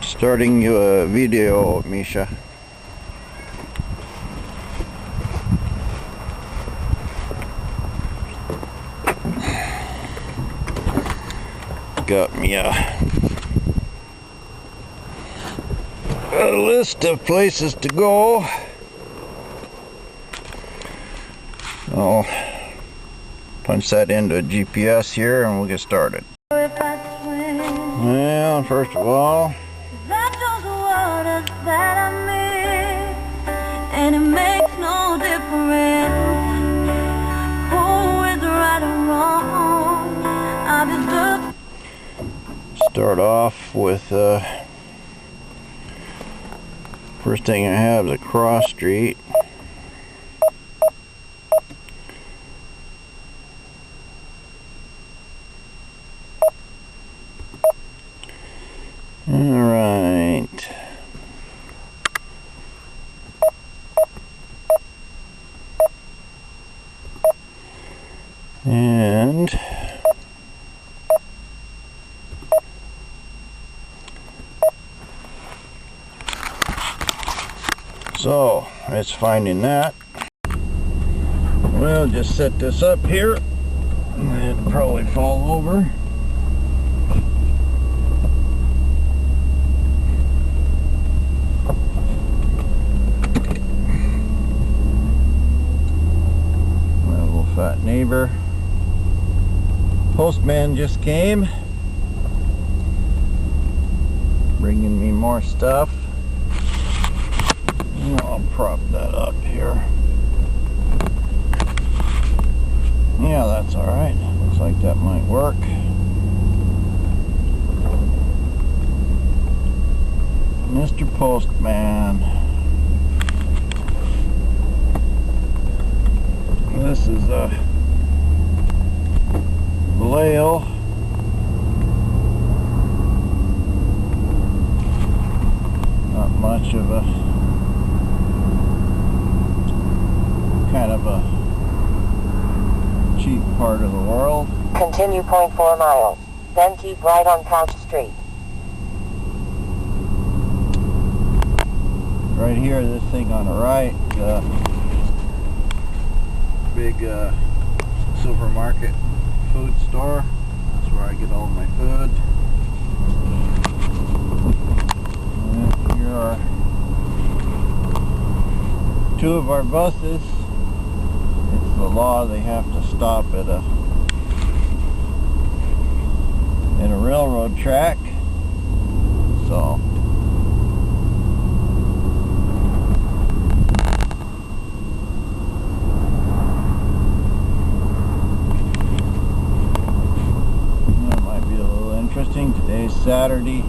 Starting a video, Misha. Got me a list of places to go. I'll punch that into a GPS here and we'll get started. Well, first of all, and it makes no difference who is right or wrong. I just start off with first thing I have is a cross street. All right. And so it's finding that. We'll just set this up here and it'll probably fall over. My little fat neighbor. Postman just came, bringing me more stuff. I'll prop that up here. Yeah, that's alright. Looks like that might work. Mr. Postman. This is a Vallejo. Not much of a kind of a cheap part of the world. Continue 0.4 miles, then keep right on Couch Street. Right here, this thing on the right, big supermarket food store. That's where I get all my food. And here are two of our buses. It's the law, they have to stop at a railroad track. So today's Saturday.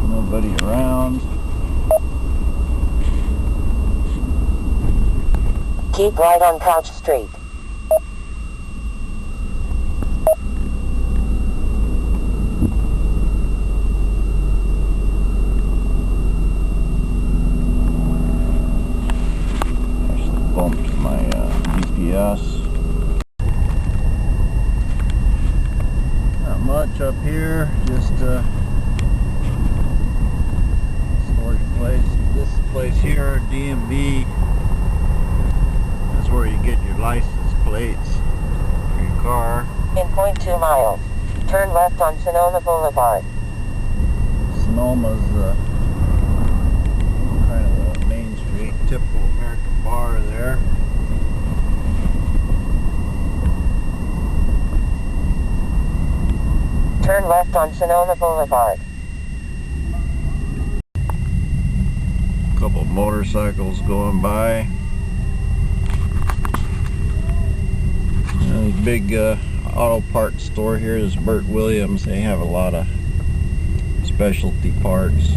Nobody around. Keep right on Couch Street. Actually bumped my GPS. Much up here, just storage place. This place here, DMV, that's where you get your license plates for your car. In 0.2 miles, turn left on Sonoma Boulevard. Sonoma's kind of a main street, typical American bar there. Turn left on Sonoma Boulevard. A couple of motorcycles going by. And big auto parts store here is Burt Williams. They have a lot of specialty parts.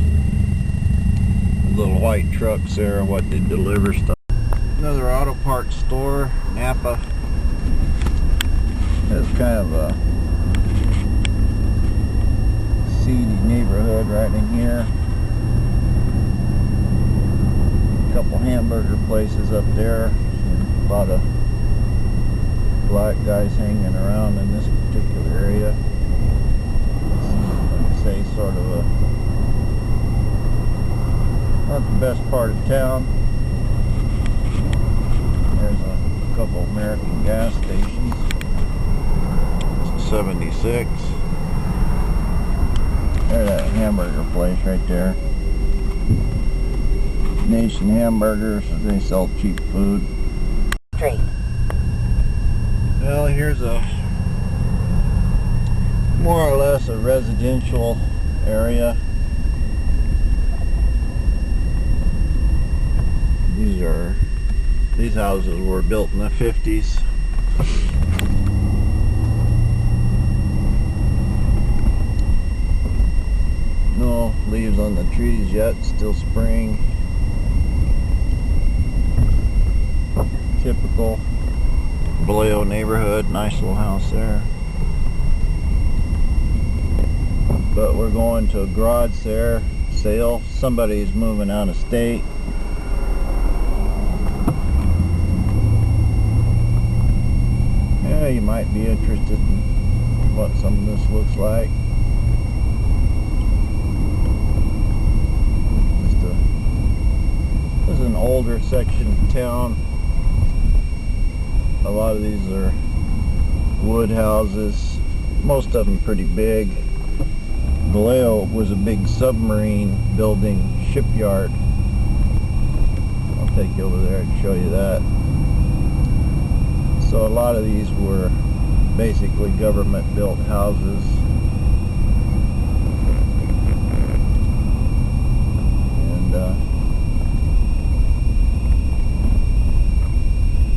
The little white trucks there are what they deliver stuff. Another auto parts store, Napa. It's kind of a seedy neighborhood right in here. A couple hamburger places up there. A lot of black guys hanging around in this particular area. best part of town. There's a couple American gas stations. 76. There's that hamburger place right there. Nation Hamburgers, they sell cheap food. Street. Well, here's a more or less a residential area. These houses were built in the 50s. No leaves on the trees yet, still spring. Typical Vallejo neighborhood, nice little house there. But we're going to a garage sale. Somebody's moving out of state. Yeah, you might be interested in what some of this looks like. This is an older section of town. A lot of these are wood houses, most of them pretty big. Vallejo was a big submarine building shipyard. I'll take you over there and show you that. So a lot of these were basically government built houses. And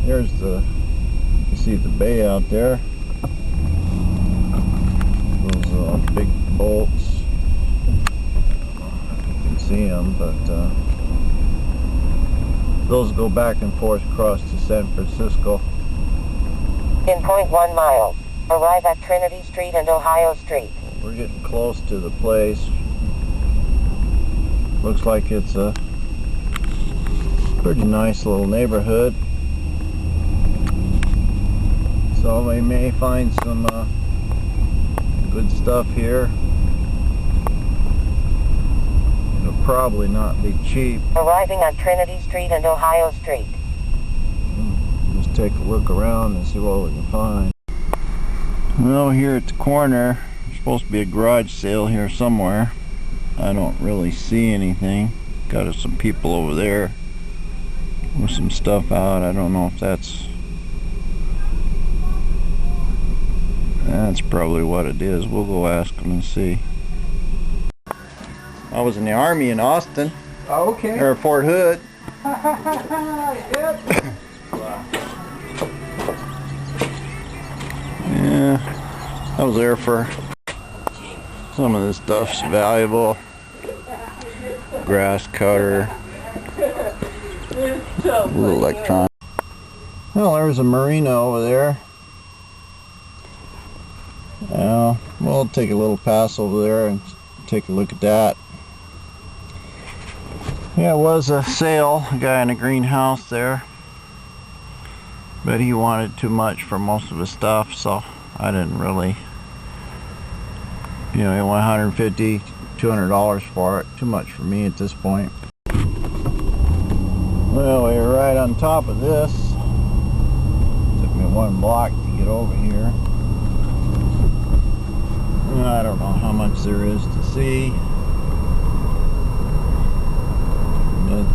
there's you see the bay out there. Those big bolts. You can see them, but those go back and forth across to San Francisco. In 0.1 miles, arrive at Trinity Street and Ohio Street. We're getting close to the place. Looks like it's a pretty nice little neighborhood. So we may find some good stuff here. It'll probably not be cheap. Arriving at Trinity Street and Ohio Street. Just take a look around and see what we can find. Well, here at the corner, there's supposed to be a garage sale here somewhere. I don't really see anything. Got some people over there with some stuff out. I don't know if that's probably what it is. We'll go ask them and see. I was in the Army in Austin. Oh, okay. Or Fort Hood. Yep. Yeah, I was there for some of this stuff's valuable. Grass cutter, little electronic. Well, there's a marina over there. We'll take a little pass over there and take a look at that. Yeah, it was a sale. A guy in a greenhouse there, but he wanted too much for most of his stuff, so I didn't really, he wanted $150, $200 for it. Too much for me at this point. Well, we were right on top of this. Took me 1 block to get over here. I don't know how much there is to see, but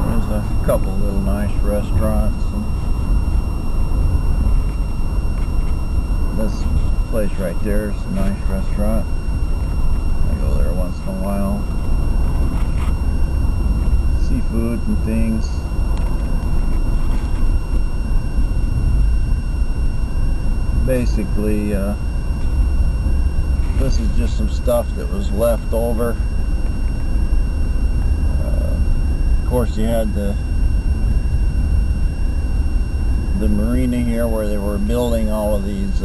there's a couple little nice restaurants, and this place right there is a nice restaurant. I go there once in a while. Seafood and things. Basically, this is just some stuff that was left over. Of course, you had the marina here where they were building all of these.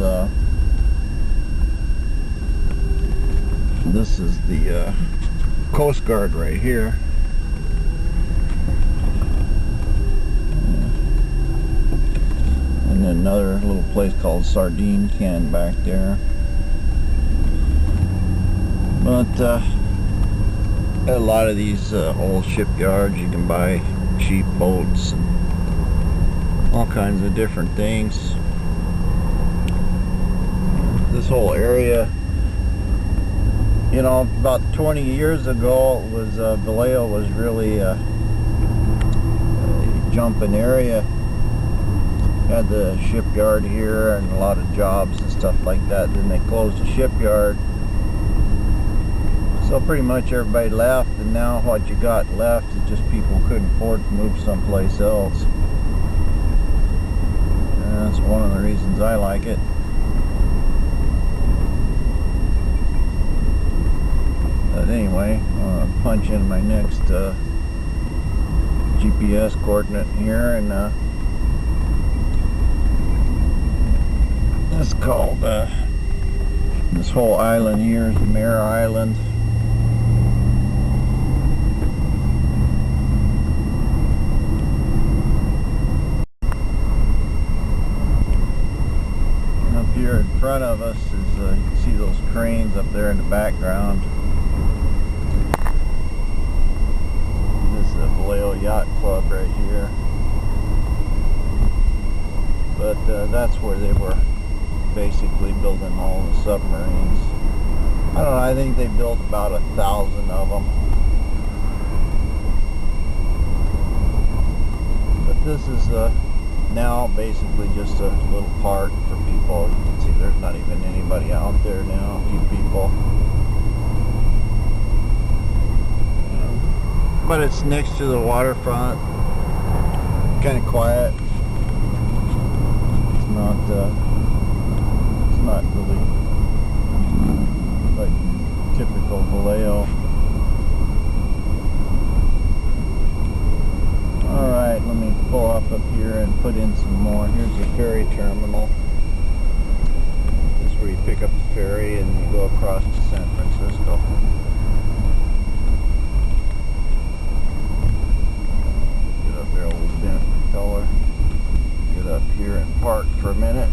This is the Coast Guard right here. And then another little place called Sardine Can back there. But at a lot of these old shipyards, you can buy cheap boats and all kinds of different things. This whole area, you know, about 20 years ago, it was Vallejo was really a jumping area. Had the shipyard here and a lot of jobs and stuff like that. Then they closed the shipyard, so pretty much everybody left, and now what you got left is just people who couldn't afford to move someplace else. And that's one of the reasons I like it. But anyway, I'm gonna punch in my next GPS coordinate here, and it's called this whole island here is Mare Island. And up here in front of us is you can see those cranes up there in the background. Vallejo Yacht Club right here, but that's where they were basically building all the submarines. I don't know, I think they built about 1,000 of them. But this is now basically just a little park for people. You can see there's not even anybody out there now, a few people. But it's next to the waterfront, kind of quiet. It's not really like typical Vallejo. Alright, let me pull off up here and put in some more. Here's the ferry terminal. This is where you pick up the ferry and you go across to San Francisco. Get up here and park for a minute.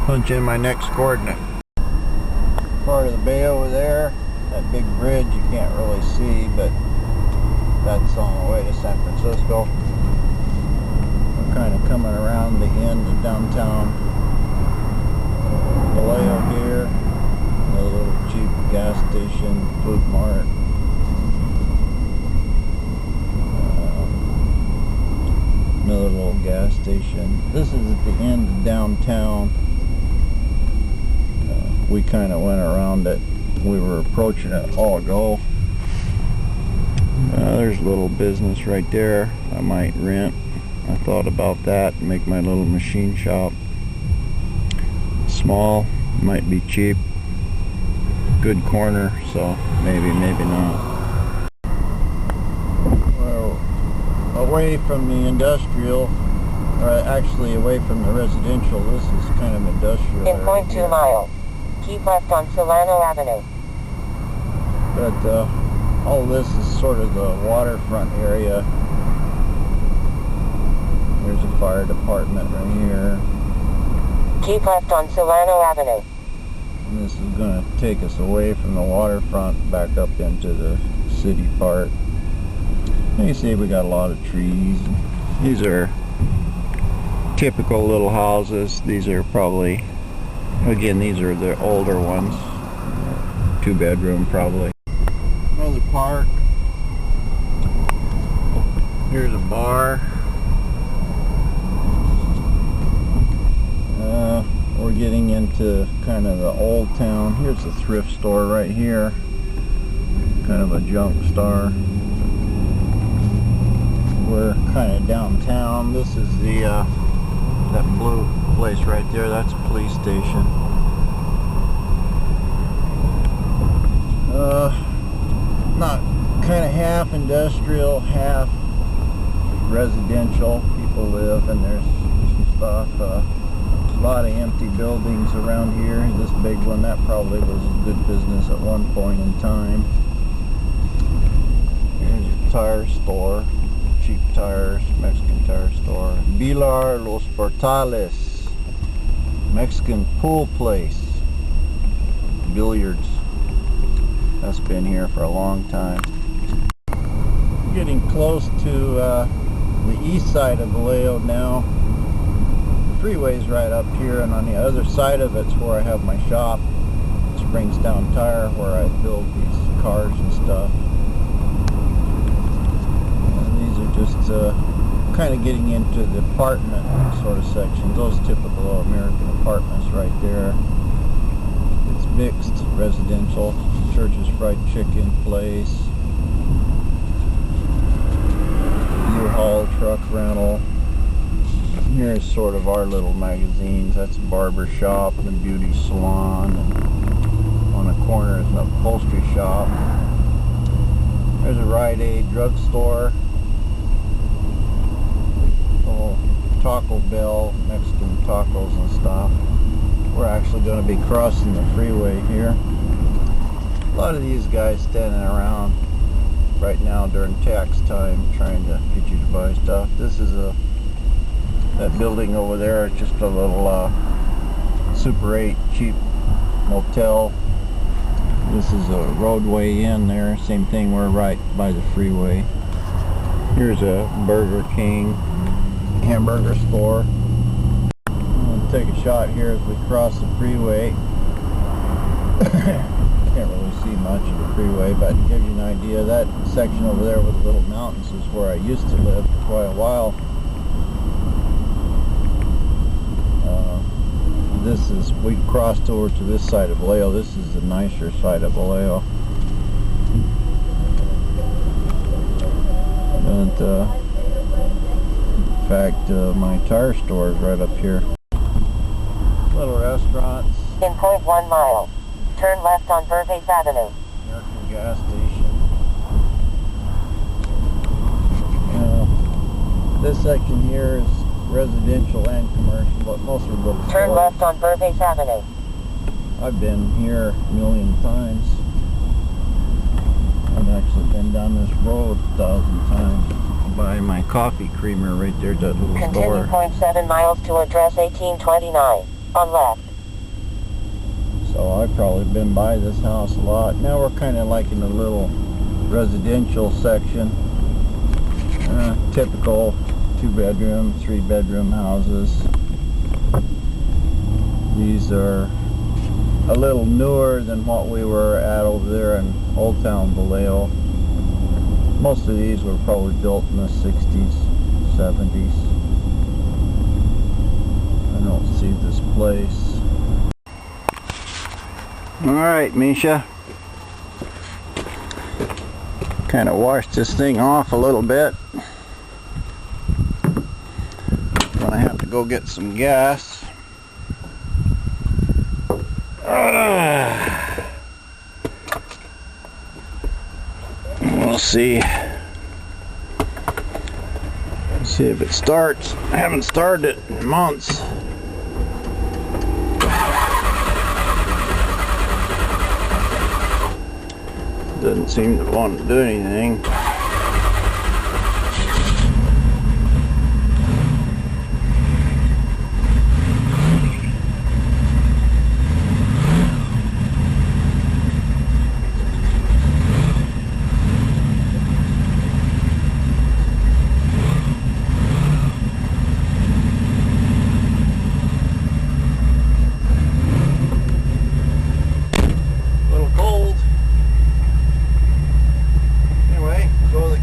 Punch in my next coordinate. Part of the bay over there, that big bridge you can't really see, but that's on the way to San Francisco. We're kind of coming around the end of downtown Vallejo here. Another little cheap gas station, food mart. Another little gas station. This is at the end of downtown. We kind of went around it. We were approaching it all ago. There's a little business right there I might rent. I thought about that, make my little machine shop. Small, might be cheap. Good corner, so maybe not. Away from the industrial, or actually away from the residential, this is kind of industrial. In 0.2 miles, keep left on Solano Avenue. But all this is sort of the waterfront area. There's a fire department right here. Keep left on Solano Avenue. And this is going to take us away from the waterfront back up into the city part. You see we got a lot of trees. These are typical little houses. These are probably, again, these are the older ones. 2-bedroom probably. Another park. Here's a bar. We're getting into kind of the old town. Here's a thrift store right here. Kind of a junk store. We're kind of downtown. This is the that blue place right there. That's a police station. Not kind of half industrial, half residential. People live, and there's some stuff. A lot of empty buildings around here. This big one, that probably was a good business at one point in time. Here's your tire store. cheap tires, Mexican tire store. Bilar Los Portales, Mexican pool place, billiards. That's been here for a long time. Getting close to the east side of Vallejo now. The freeway's right up here, and on the other side of it's where I have my shop, Springstown Tire, where I build these cars and stuff. And these are just kind of getting into the apartment sort of section. Those typical American apartments right there. It's mixed residential. Church's Fried Chicken place, U-Haul truck rental. Here's sort of our little magazines. That's a barber shop and a beauty salon, and on the corner is an upholstery shop. There's a Rite Aid drugstore, oh, Taco Bell, Mexican tacos and stuff. We're actually going to be crossing the freeway here. A lot of these guys standing around right now during tax time trying to get you to buy stuff. This is that building over there. It's just a little Super 8 cheap motel. This is a roadway in there. Same thing, we're right by the freeway. Here's a Burger King hamburger store. I'm going to take a shot here as we cross the freeway. Can't really see much of the freeway, but to give you an idea, that section over there with the little mountains is where I used to live for quite a while. We crossed over to this side of Vallejo. This is the nicer side of Vallejo. And in fact, my tire store is right up here. Little restaurants. In 0.1 miles, turn left on Verdes Avenue. American gas station. This section here is residential and commercial, but mostly little Turn stores. left on Verdes Avenue. I've been here a million times. I've actually been down this road 1,000 times. By my coffee creamer right there, that little Continue store. 0.7 miles to address 1829, on left. So I've probably been by this house a lot. Now we're kind of like in a little residential section. Typical 2-bedroom, 3-bedroom houses. These are a little newer than what we were at over there in Old Town Vallejo. Most of these were probably built in the 60s, 70s. I don't see this place. Alright, Misha. Kind of washed this thing off a little bit. I have to go get some gas. We'll see. See if it starts. I haven't started it in months. Doesn't seem to want to do anything.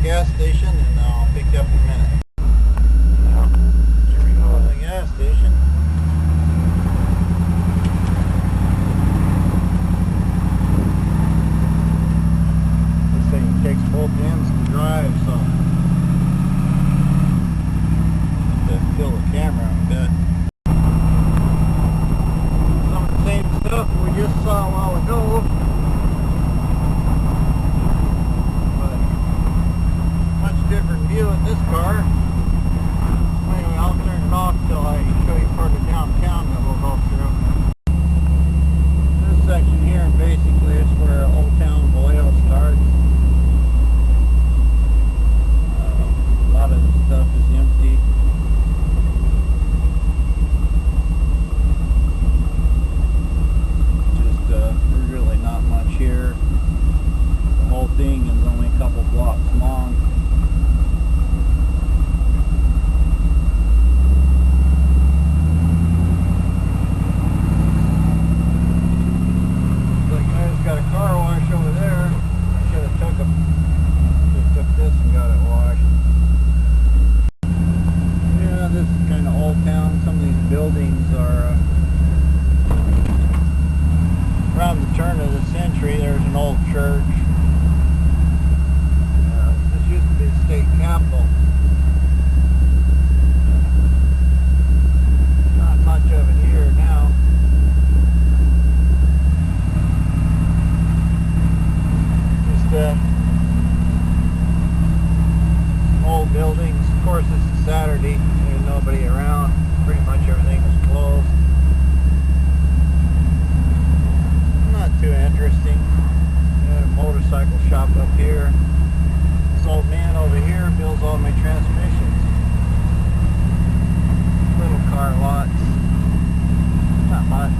Gas station, and I'll pick you up in a minute. Now, here we go to the gas station. This thing takes both ends to drive, so I have to fill the camera a bit. Some of the same stuff we just saw a while ago. Different view in this car. Anyway, I'll turn it off till I show you part of downtown that we'll go through. This section here basically is where Old Town Vallejo starts. A lot of capital. Not much of it here now. Just old buildings. Of course, it's a Saturday. There's nobody around. Pretty much everything is closed. Not too interesting. Got a motorcycle shop up here. This old man over here builds all my transmissions. Little car lots. Not much.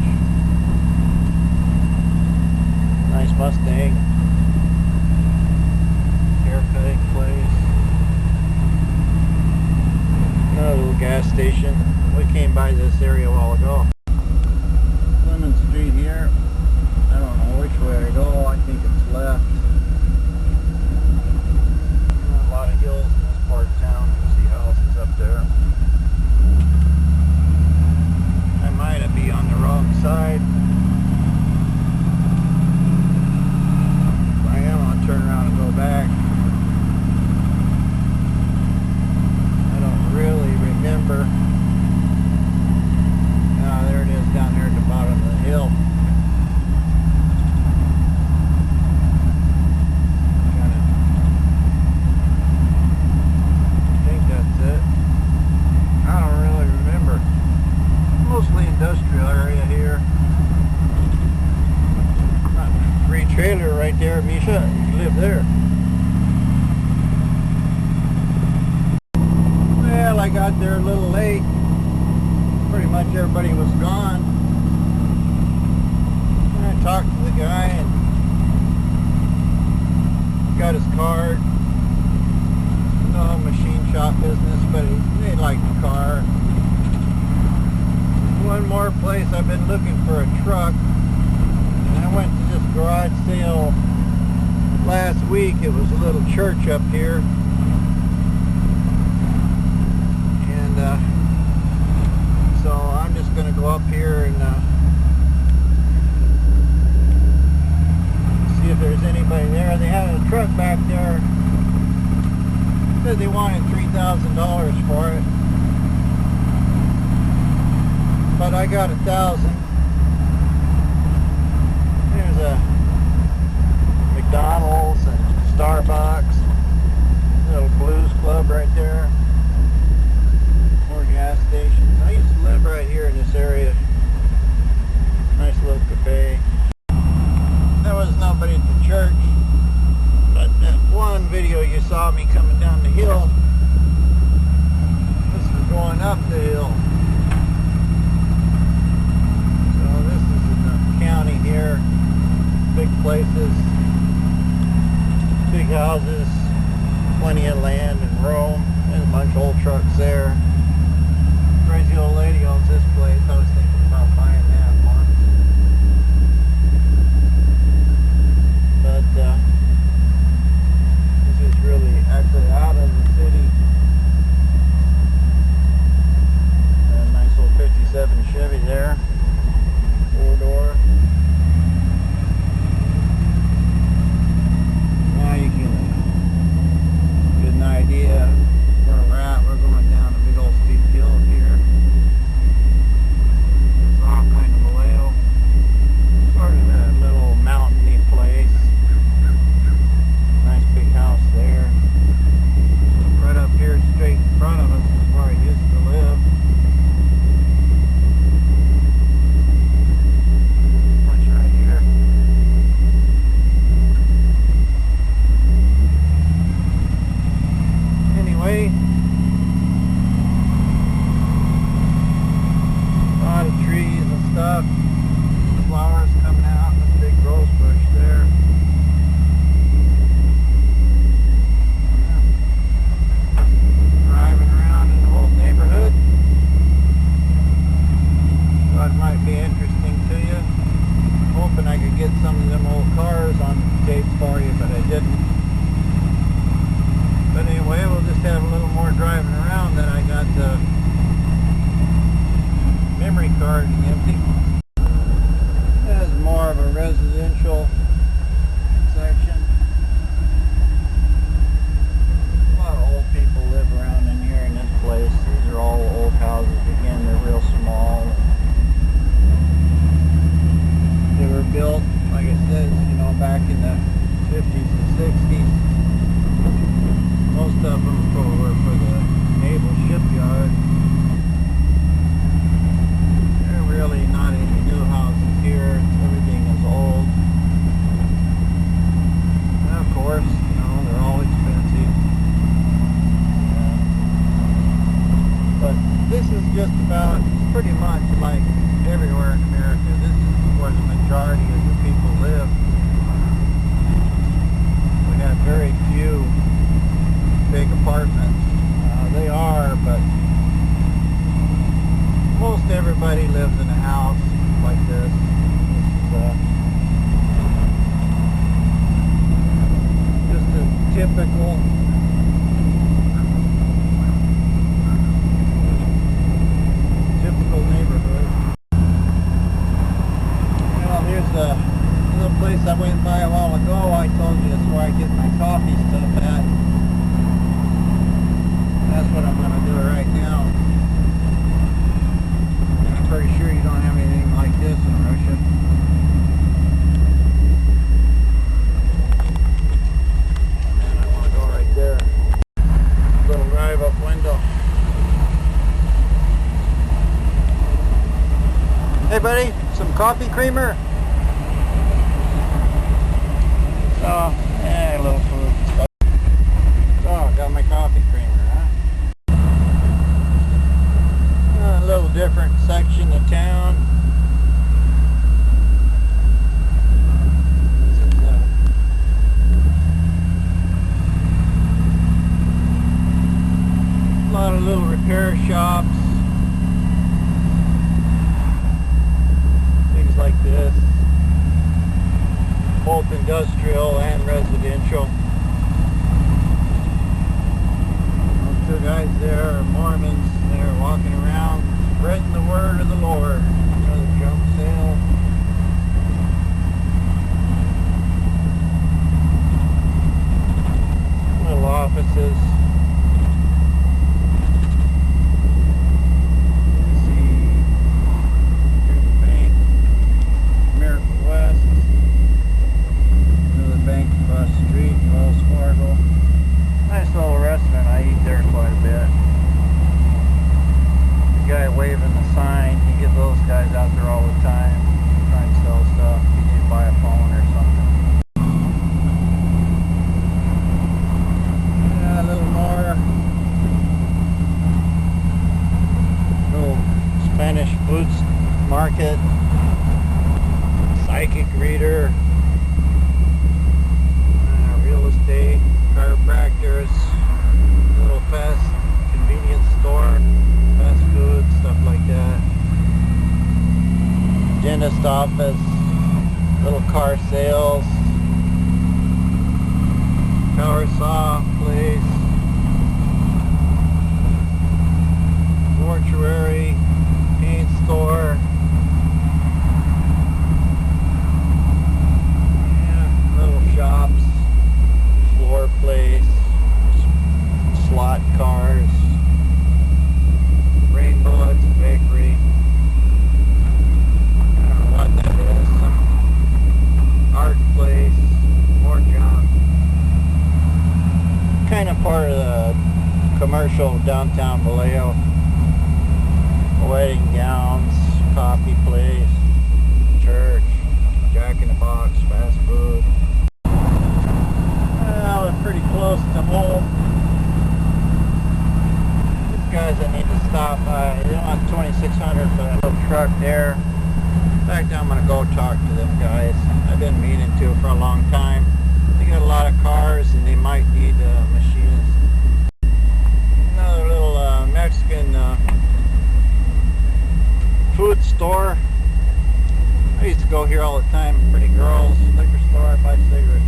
Nice Mustang. Haircutting place. Another little gas station. We came by this area a while ago. Lemon Street here. I don't know which way to go. I think it's left. A lot of hills in this part of town. You see houses up there. I might be on the wrong side. If I am, I'll turn around and go back. I don't really remember. Ah, there it is down there at the bottom of the hill. Mostly industrial area here. Free trailer right there, Misha. You live there. Well, I got there a little late. Pretty much everybody was gone. And I talked to the guy and got his card. No machine shop business, but they liked the car. One more place I've been looking for a truck, and I went to this garage sale last week. It was a little church up here, and so I'm just going to go up here and see if there's anybody there. They had a truck back there. Said they wanted $3,000 for it. But I got 1,000. There's a McDonald's and Starbucks. Little blues club right there. More gas stations. I used to live right here in this area. Nice little cafe. There was nobody at the church. But that one video you saw me coming down the hill, this was going up the hill. County here, big places, big houses, plenty of land and room, and a bunch of old trucks there. Crazy old lady owns this place. I was thinking about buying that one, but this is really actually out of the city. A nice old 57 Chevy there. 4-door. Now you can get an idea where we're at. We're going down a big old steep hill here. It's all kind of a layout. Sort of a little mountainy place. Nice big house there. Right up here straight in front of us is where I used to live. A lot of trees and stuff, flowers coming out, and a big rose bush there. Driving around in the whole neighborhood. Thought it might be interesting to you. Hoping I could get some of them old cars on tape for you, but I didn't. But anyway, we'll just have a little more driving around. Then I got the memory card empty. This is more of a residential section. A lot of old people them were for the naval shipyard. There are really not any new houses here. Everything is old. And of course, you know, they're all expensive. But this is just about, pretty much like everywhere in America. This is where the majority of the people live. We have very few big apartments. They are, but most everybody lives in a house like this. This is just a typical neighborhood. Well, here's the little place I went by a while ago. I told you that's where I get my coffee stuff at. That's what I'm going to do right now. I'm pretty sure you don't have anything like this in Russia. And I want to go right there. Little drive-up window. Hey buddy, some coffee creamer? Oh, yeah, a little food. Oh, got my coffee creamer, huh? A little different section of town. This is, a lot of little repair shops. Like this, both industrial and residential. Two guys there are Mormons. They're walking around spreading the word of the Lord. Another jump sale. Little offices. Boots market, psychic reader, real estate, chiropractors, little fast convenience store, fast food, stuff like that, dentist office, little car sales, power saw place, mortuary, paint store, yeah, little shops, floor place, slot cars, Rainbow, it's a bakery. I don't know what that is. Some art place, more junk. Kind of part of the commercial downtown Vallejo. Wedding gowns, coffee place, church, Jack in the Box, fast food. Well, we're pretty close to home. These guys I need to stop by. They're on 2600 for that little truck there. In fact, I'm going to go talk to them guys. I've been meaning to for a long time. They got a lot of cars and they might need machinists. Another little Mexican food store. I used to go here all the time. Pretty girls, liquor store, I buy cigarettes.